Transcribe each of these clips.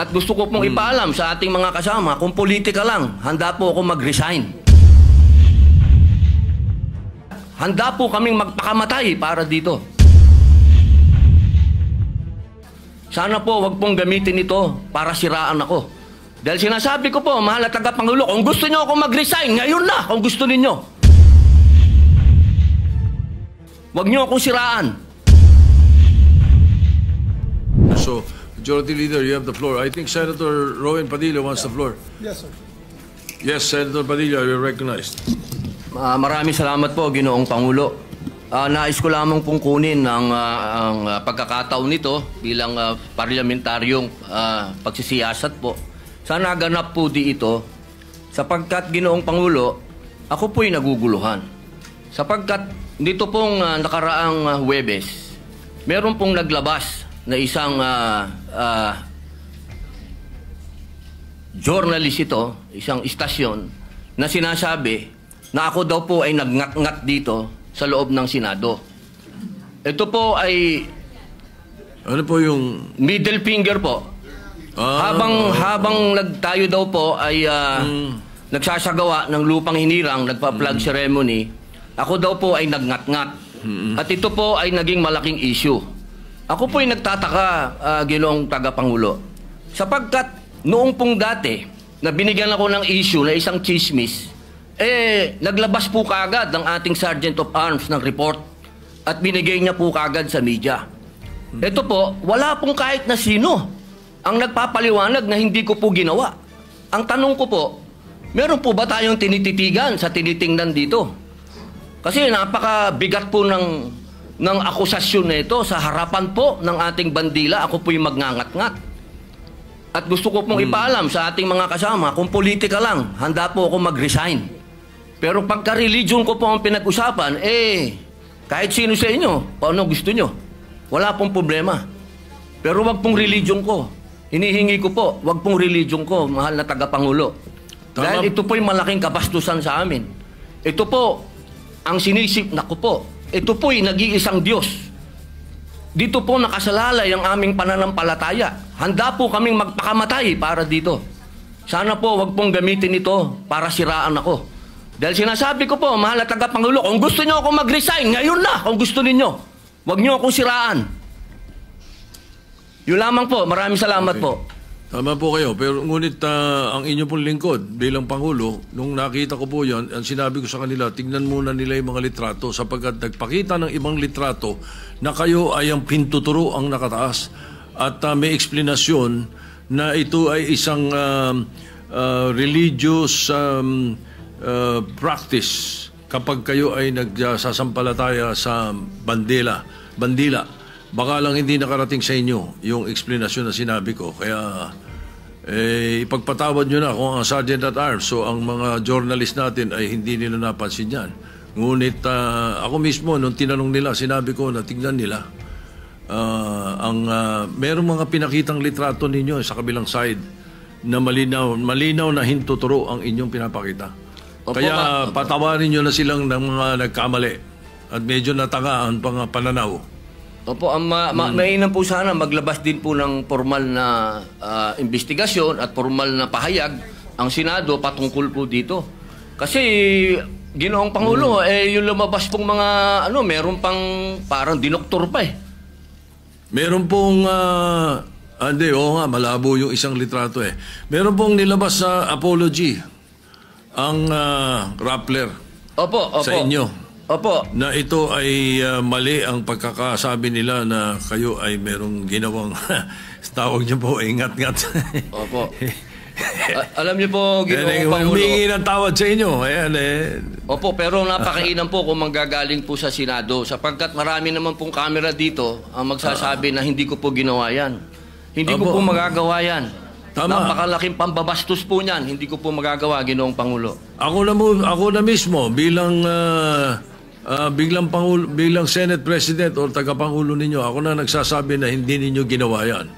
At gusto ko pong ipaalam sa ating mga kasama, kung politika lang, handa po ako mag-resign. Handa po kaming magpakamatay para dito. Sana po wag pong gamitin ito para siraan ako. Dahil sinasabi ko po, mahal na tagapangulo, kung gusto niyo ako mag-resign, ngayon na, kung gusto ninyo. Wag niyo akong siraan. So, Majority Leader, you have the floor. I think Senator Rowan Padilla wants the floor. Yes, sir. Yes, Senator Padilla, you're recognized. Maraming salamat po, Ginoong Pangulo. Nais ko lamang pong kunin ang pagkakataon nito bilang parlamentaryong pagsisiyasat po. Sana ganap po di ito sapagkat, Ginoong Pangulo, ako po'y naguguluhan. Sapagkat dito pong nakaraang Huwebes, meron pong naglabas na isang journalist ito, isang istasyon, na sinasabi na ako daw po ay nagngat-ngat dito sa loob ng Senado. Ito po ay ano po yung middle finger po. Habang tayo daw po ay nagsasagawa ng lupang hinirang, nagpa-flag ceremony, ako daw po ay nagngat-ngat. At ito po ay naging malaking issue. Ako po ay nagtataka, Ginoong Tagapangulo, sapagkat noong pong dati na binigyan ako ng issue na isang chismis, naglabas po kaagad ng ating Sergeant of Arms ng report at binigay niya po kaagad sa media. Ito po, wala pong kahit na sino ang nagpapaliwanag na hindi ko po ginawa. Ang tanong ko po, meron po ba tayong tinititigan sa tinitingnan dito? Kasi napakabigat po ng akusasyon na ito sa harapan po ng ating bandila. Ako po yung magngangat-ngat. At gusto ko pong ipaalam sa ating mga kasama, kung politika lang, handa po ako mag-resign. Pero pagka-religion ko po ang pinag-usapan, kahit sino sa inyo, paano gusto nyo, wala pong problema. Pero wag pong religion ko. Hinihingi ko po, wag pong religion ko, mahal na tagapangulo. Dahil ito po'y malaking kabastusan sa amin. Ito po, ang sinisip na ko po, ito po'y nag-iisang Diyos. Dito po nakasalalay ang aming pananampalataya. Handa po kaming magpakamatay para dito. Sana po wag pong gamitin ito para siraan ako. Dahil sinasabi ko po, mahal na tagapangulo, kung gusto niyo ako mag-resign, ngayon na, kung gusto ninyo. Wag niyo akong siraan. Yun lamang po. Maraming salamat po. Tama po kayo. Pero ngunit ang inyo pong lingkod bilang Pangulo, nung nakita ko po yan, ang sinabi ko sa kanila, tignan muna nila yung mga litrato sapagkat nagpakita ng ibang litrato na kayo ay ang pintuturo ang nakataas at may eksplanasyon na ito ay isang religious practice kapag kayo ay nagsasampalataya sa bandila. Baka lang hindi nakarating sa inyo yung explanation na sinabi ko. Kaya ipagpatawad nyo na kung ang Sergeant at Arms, so ang mga journalist natin ay hindi nila napansin yan. Ngunit ako mismo, nung tinanong nila, sinabi ko na tignan nila. Merong mga pinakitang litrato ninyo sa kabilang side na malinaw na hintuturo ang inyong pinapakita. Opo, kaya patawarin nyo na silang ng mga nagkamali at medyo natanga ang pananaw. Opo, mainam po sana maglabas din po ng formal na investigasyon at formal na pahayag ang Senado patungkol po dito. Kasi, Ginoong Pangulo, yung lumabas pong mga, meron pang parang dinoktor pa eh. Meron pong, malabo yung isang litrato eh. Meron pong nilabas sa apology ang Rappler sa inyo. Opo. Na ito ay mali ang pagkakasabi nila na kayo ay merong ginawang tawag niyo po, ingat-ngat. Opo. Alam niyo po, Ginoong Pangulo. Humingi ng tawad sa inyo. Ayan, Opo, pero napakainam po kung manggagaling po sa Senado sapagkat marami naman pong camera dito ang magsasabi na hindi ko po ginawa yan. Hindi ko po magagawa yan. Tama. Napakalaking pambabastos po niyan. Hindi ko po magagawa, Ginoong Pangulo. Ako na mismo bilang bilang Senate President o tagapangulo ninyo, ako na nagsasabi na hindi ninyo ginawa yan.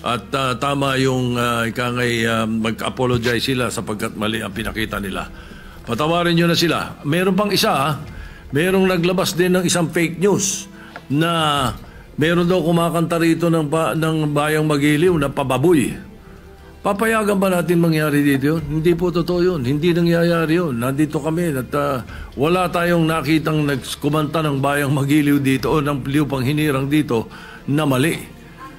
At tama yung mag-apologize sila sapagkat mali ang pinakita nila. Patawarin nyo na sila. Meron pang isa, merong naglabas din ng isang fake news na meron daw kumakanta rito ng Bayang Magiliw na pababoy. Papayagan ba natin mangyari dito yun? Hindi po totoo yun. Hindi nangyayari yun. Nandito kami at wala tayong nakitang nagkumanta ng bayang magiliw dito o ng lupang hinirang dito na mali.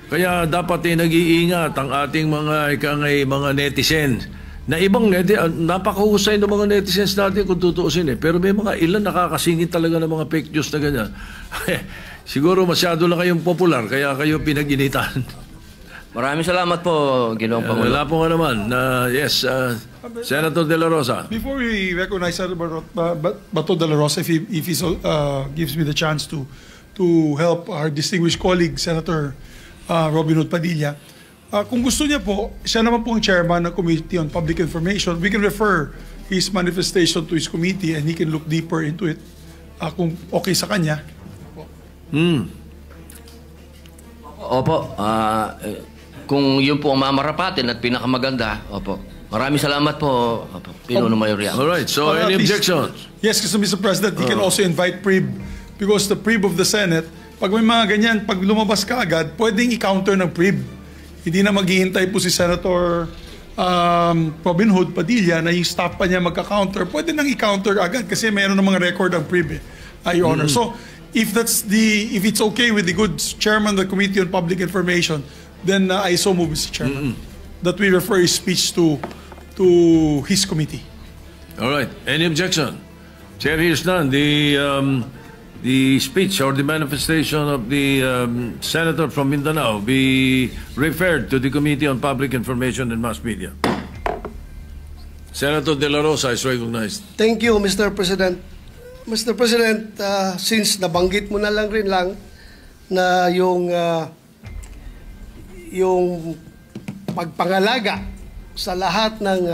Kaya dapat nag-iingat ang ating mga netizens. Na ibang napakahusay ng mga netizens natin kung tutuusin Pero may mga ilan nakakasingit talaga ng mga fake news na ganyan. Siguro masyado lang kayong popular kaya kayo pinag-initan. Maraming salamat po, Ginoong Pangulo. Wala po nga naman. Yes, Senator De La Rosa. Before we recognize Senator Bato De La Rosa, if he gives me the chance to help our distinguished colleague, Senator Robin Hood Padilla, kung gusto niya po, siya naman po ang chairman ng Committee on Public Information. We can refer his manifestation to his committee and he can look deeper into it kung okay sa kanya. Opo, kung yun po ang mamarapatin at pinakamaganda, opo. Maraming salamat po, opo, Pinuno Mayorya. Alright, so any objections? Yes, kasi Mr. President, he can also invite PRIB because the PRIB of the Senate, pag may mga ganyan, pag lumabas ka agad, pwedeng i-counter ng PRIB. Hindi na maghihintay po si Senator Robin Hood Padilla na yung staff pa niya magka-counter. Pwede nang i-counter agad kasi mayroon ng mga record ang PRIB, Your Honor. So, if it's okay with the good chairman of the Committee on Public Information, then I so move, Mr. Chairman, that we refer his speech to his committee. All right. Any objection? Chair hears none. The speech or the manifestation of the senator from Mindanao be referred to the Committee on Public Information and Mass Media. Senator De La Rosa is recognized. Thank you, Mr. President. Mr. President, since nabanggit mo na rin na yung pagpangalaga sa lahat ng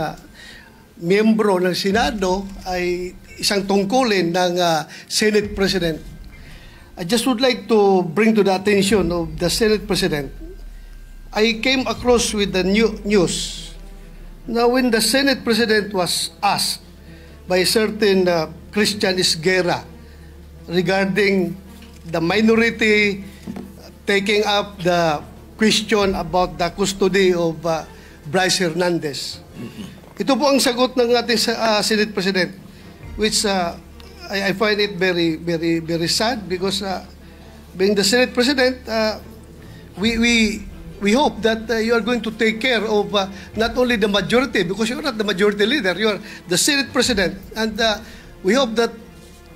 miyembro ng Senado ay isang tungkulin ng Senate President. I just would like to bring to the attention of the Senate President. I came across with the news na when the Senate President was asked by a certain Christian Esguerra regarding the minority taking up the question about the custody of Bryce Hernandez. Ito po ang sagot ng ating Senate President, which I find it very, very, very sad because being the Senate President, we hope that you are going to take care of not only the majority, because you are not the majority leader, you are the Senate President, and we hope that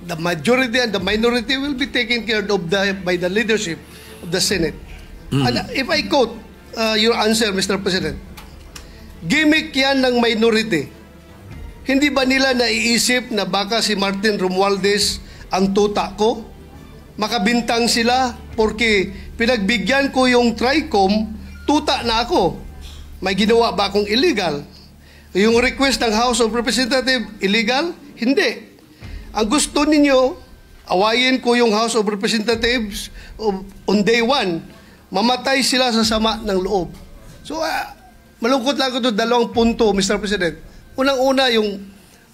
the majority and the minority will be taken care of by the leadership of the Senate. And if I quote your answer, Mr. President, gimmick yan ng minority. Hindi ba nila naiisip na baka si Martin Romualdez ang tuta ko? Makabintang sila porque pinagbigyan ko yung TRICOM, tuta na ako. May ginawa ba akong illegal? Yung request ng House of Representatives, illegal? Hindi. Ang gusto ninyo, awayin ko yung House of Representatives on day one. Mamatay sila sa sama ng loob. So, malungkot lang ko ito, dalawang punto, Mr. President. Unang-una, yung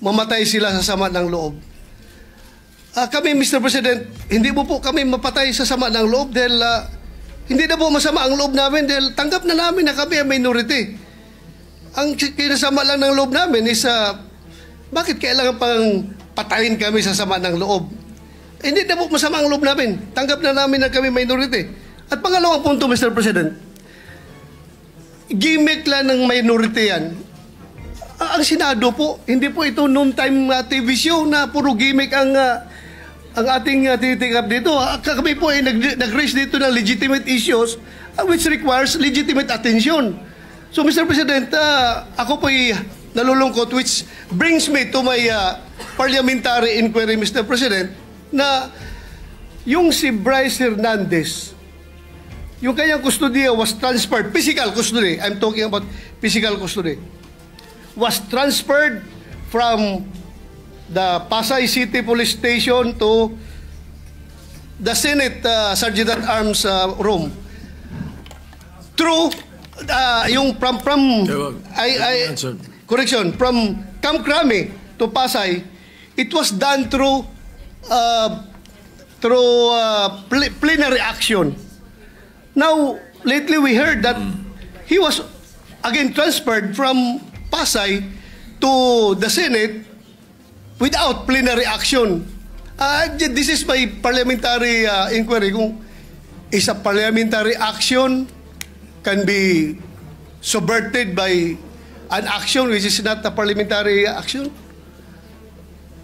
mamatay sila sa sama ng loob. Kami, Mr. President, hindi mo po kami mapatay sa sama ng loob dahil hindi na po masama ang loob namin dahil tanggap na namin na kami ang minority. Ang kinasama lang ng loob namin is bakit kailangan pang patayin kami sa sama ng loob? Hindi na po masama ang loob namin. Tanggap na namin na kami minority. At pangalawang punto, Mr. President, gimmick lang ng minority yan. Ang Senado po, hindi po ito noon-time TV show na puro gimmick ang ating titikap dito. Kami po ay nag-raise dito ng legitimate issues which requires legitimate attention. So, Mr. President, ako po ay nalulungkot, which brings me to my parliamentary inquiry, Mr. President, na yung si Bryce Hernandez, yung kanyang custody was transferred, physical custody, I'm talking about physical custody, was transferred from the Pasay City Police Station to the Senate Sergeant at Arms room. Through yung from correction, from Camp Crame to Pasay, it was done through plenary action. Now, lately we heard that he was again transferred from Pasay to the Senate without plenary action. This is my parliamentary inquiry. Kung is a parliamentary action can be subverted by an action which is not a parliamentary action?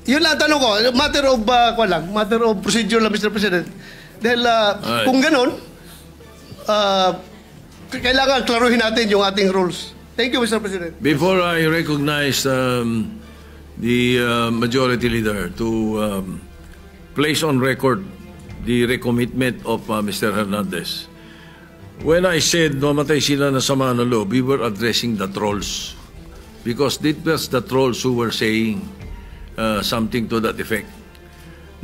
Yun lang tanong ko. Matter of procedure lang, Mr. President. Dahil kung ganun, kailangan klaruhin natin yung ating rules. Thank you, Mr. President. Before I recognize the majority leader to place on record the recommitment of Mr. Hernandez, when I said mamatay sila na sama ng loob, we were addressing the trolls. Because it was the trolls who were saying something to that effect.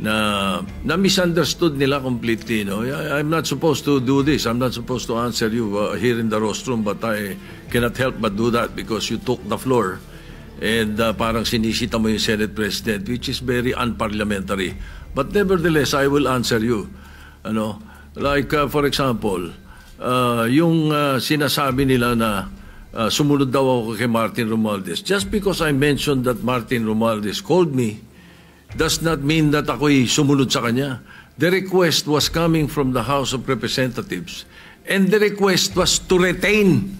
Na misunderstood nila completely. No? I'm not supposed to do this. I'm not supposed to answer you here in the rostrum, but I cannot help but do that because you took the floor and parang sinisita mo yung Senate President, which is very unparliamentary. But nevertheless, I will answer you. Ano? Like, for example, yung sinasabi nila na sumunod daw ako kay Martin Romualdez. Just because I mentioned that Martin Romualdez called me does not mean that ako'y sumunod sa kanya. The request was coming from the House of Representatives, and the request was to retain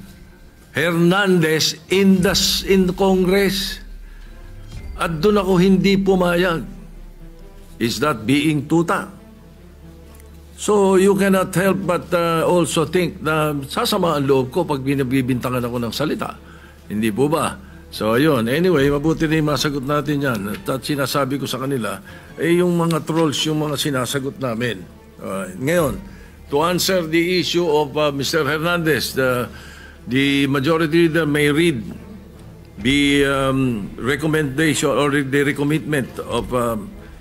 Hernandez in the Congress. At doon ako hindi pumayag. Is that being tuta? So you cannot help but also think na sasama ang loob ko pag binibintangan ako ng salita. Hindi po ba? So ayun, anyway, mabuti na yung masagot natin yan. At sinasabi ko sa kanila, yung mga trolls, yung mga sinasagot namin. Ngayon, to answer the issue of Mr. Hernandez, the majority leader may read the recommendation or the recommitment of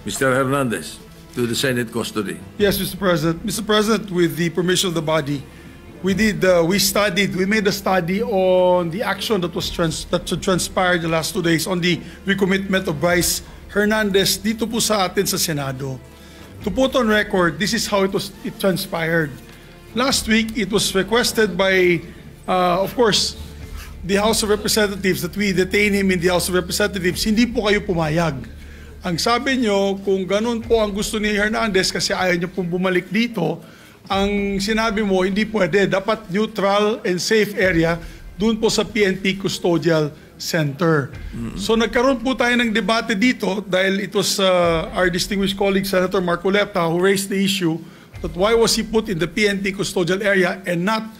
Mr. Hernandez to the Senate custody. Yes, Mr. President. Mr. President, with the permission of the body, we made a study on the action that transpired the last 2 days on the recommitment of Bryce Hernandez dito po sa atin sa Senado. To put on record, this is how it transpired. Last week, it was requested by, of course, the House of Representatives that we detain him in the House of Representatives. Hindi po kayo pumayag. Ang sabi nyo, kung ganun po ang gusto ni Hernandez kasi ayaw nyo pong bumalik dito, ang sinabi mo, hindi pwede. Dapat neutral and safe area doon po sa PNP Custodial Center. So nagkaroon po tayo ng debate dito dahil it was our distinguished colleague, Senator Marcoleta, who raised the issue that why was he put in the PNP Custodial area and not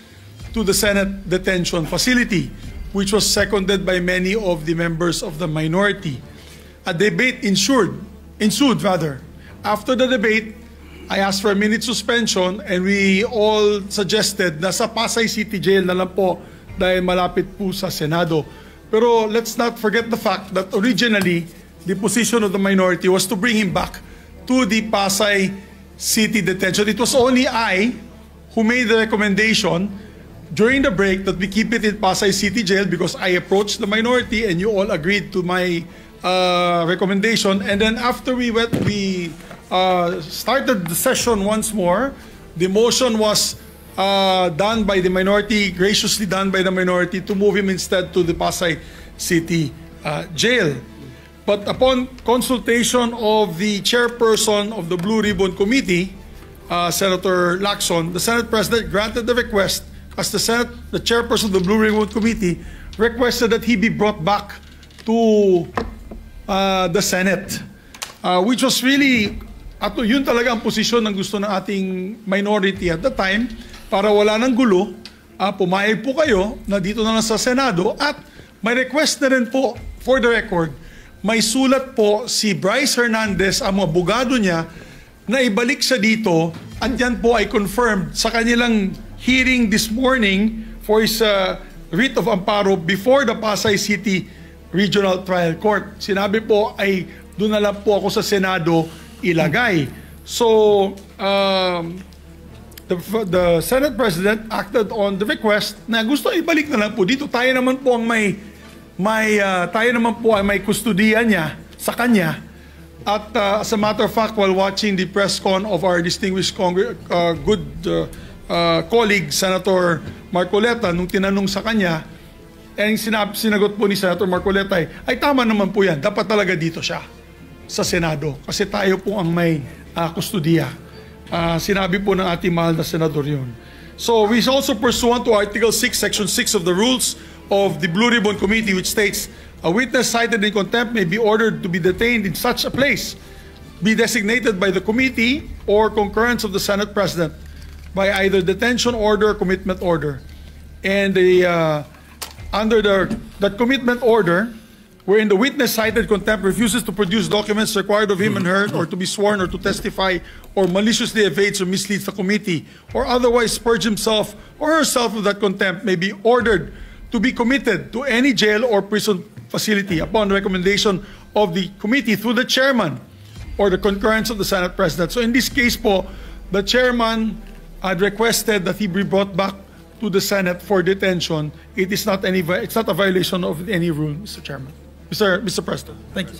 to the Senate detention facility, which was seconded by many of the members of the minority. A debate ensued. After the debate, I asked for a minute suspension and we all suggested na sa Pasay City Jail na lang po dahil malapit po sa Senado. Pero let's not forget the fact that originally, the position of the minority was to bring him back to the Pasay City detention. It was only I who made the recommendation during the break that we keep it in Pasay City Jail because I approached the minority and you all agreed to my recommendation. And then after we started the session once more, the motion was done by the minority, graciously done by the minority, to move him instead to the Pasay City Jail. But upon consultation of the chairperson of the Blue Ribbon Committee, Senator Lacson, the Senate President granted the request as the chairperson of the Blue Ribbon Committee requested that he be brought back to the Senate, which was really, yun talaga ang posisyon ng gusto ng ating minority at the time, para wala ng gulo, pumayag po kayo na dito na lang sa Senado. At may request na rin po, for the record, may sulat po si Bryce Hernandez, ang mga abogado niya, na ibalik siya dito, at yan po ay confirmed sa kanilang hearing this morning for his writ of amparo before the Pasay City Regional Trial Court. Sinabi po ay doon na lang po ako sa Senado ilagay. So, the Senate President acted on the request na gusto ibalik na lang po dito. Tayo naman po ang may kustodiya niya sa kanya. At as a matter of fact, while watching the press con of our distinguished colleague Senator Marcoleta, nung tinanong sa kanya And sinagot po ni Senator Marcoleta ay tama naman po yan. Dapat talaga dito siya sa Senado. Kasi tayo po ang may kustudiya. Sinabi po ng ating mahal na senador yun. So we also pursuant to Article 6, Section 6 of the Rules of the Blue Ribbon Committee, which states, a witness cited in contempt may be ordered to be detained in such a place, be designated by the committee or concurrence of the Senate President by either detention order or commitment order. And under that commitment order, wherein the witness cited contempt refuses to produce documents required of him and her, or to be sworn or to testify, or maliciously evades or misleads the committee, or otherwise purge himself or herself of that contempt, may be ordered to be committed to any jail or prison facility upon recommendation of the committee through the chairman or the concurrence of the Senate President. So in this case po, the chairman had requested that he be brought back to the Senate for detention. It's not a violation of any rule, Mr. Chairman. Mr. President, thank you.